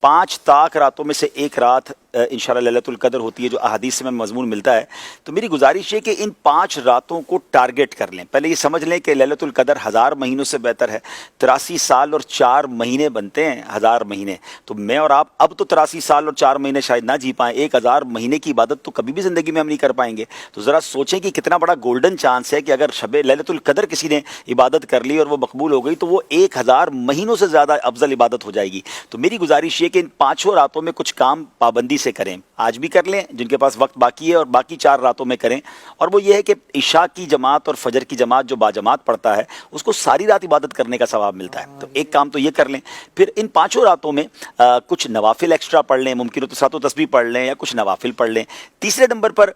5 ताक रातों में से एक रात इंशाअल्लाह लैलतुल कद्र होती है, जो अहादीस से में मजमून मिलता है। तो मेरी गुजारिश है कि इन 5 रातों को टारगेट कर लें। पहले ये समझ लें कि लैलतुल कद्र 1000 महीनों से बेहतर है। 83 साल और 4 महीने बनते हैं 1000 महीने। तो मैं और आप अब तो 83 साल और 4 महीने शायद ना जी पाएँ, 1000 महीने की इबादत तो कभी भी ज़िंदगी में हम नहीं कर पाएंगे। तो ज़रा सोचें कि कितना बड़ा गोल्डन चांस है कि अगर शब लैलतुल कद्र किसी ने इबादत कर ली और वो मकबूल हो गई तो वो 1000 महीनों से ज़्यादा अफजल इबादत हो जाएगी। तो मेरी गुजारिश ये कि इन 5 रातों में कुछ काम पाबंदी से करें। आज भी कर लें जिनके पास वक्त बाकी है, और बाकी 4 रातों में करें। और वो ये है कि इशा की जमात और फजर की जमात जो बाजमात पढ़ता है उसको सारी रात इबादत करने का सवाब मिलता है। तो एक काम तो ये कर लें। फिर इन 5 रातों में कुछ नवाफिल एक्स्ट्रा पढ़ लें, मुमकिन हो तो सातों तस्बीह पढ़ लें या कुछ नवाफिल पढ़ लें। तीसरे नंबर पर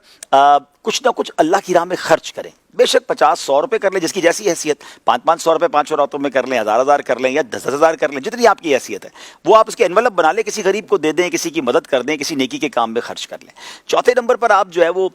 कुछ ना कुछ अल्लाह की राह में खर्च करें। बेशक 50-100 रुपये कर लें, जिसकी जैसी हैसियत। 500-500 रुपये 5 रातों में कर लें, 1000 कर लें या 10,000 कर लें, जितनी आपकी हैसियत है वो आप उसके एनवलप बना लें, किसी गरीब को दे दें, किसी की मदद कर दें, किसी नेकी के काम में खर्च कर लें। चौथे नंबर पर आप जो है वो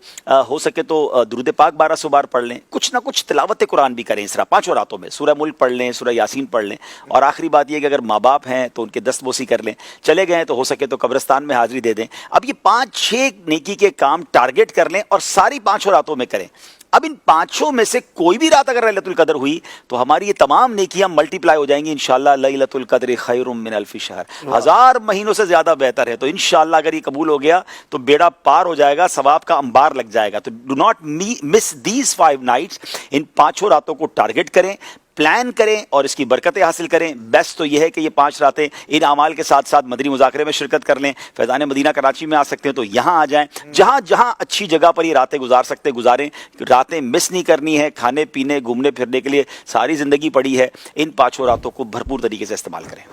हो सके तो दुरूद पाक 1200 बार पढ़ लें। कुछ ना कुछ तिलावत कुरान भी करें इस तरह 5 रातों में। सूरह मुल्क पढ़ लें, सूरह यासीन पढ़ लें। और आखिरी बात यह कि अगर माँ बाप हैं तो उनके दस्तबोसी कर लें, चले गए तो हो सके तो कब्रिस्तान में हाजिरी दे दें। अब ये 5-6 नेकी के काम टारगेट कर लें और सारी 5 रातों में करें। अब इन 5 में से कोई भी रात अगर लैलतुल कद्र हुई तो हमारी ये तमाम नेकियां मल्टीप्लाई हो जाएंगी इंशाअल्लाह। लैलतुल कद्र खैरुम मिन अल्फि शहर, 1000 महीनों से ज्यादा बेहतर है। तो इंशाअल्लाह अगर ये कबूल हो गया तो बेड़ा पार हो जाएगा, सवाब का अंबार लग जाएगा। तो do not miss these 5 nights. इन 5 रातों को टारगेट करें, प्लान करें और इसकी बरकतें हासिल करें। बेस्ट तो यह है कि ये 5 रातें इन अमाल के साथ साथ मदनी मुज़ाकरे में शिरकत कर लें। फैज़ान मदीना कराची में आ सकते हैं तो यहाँ आ जाएं। जहाँ जहाँ अच्छी जगह पर ये रातें गुजार सकते गुजारें। रातें मिस नहीं करनी है। खाने पीने घूमने फिरने के लिए सारी ज़िंदगी पड़ी है। इन 5 रातों को भरपूर तरीके से इस्तेमाल करें।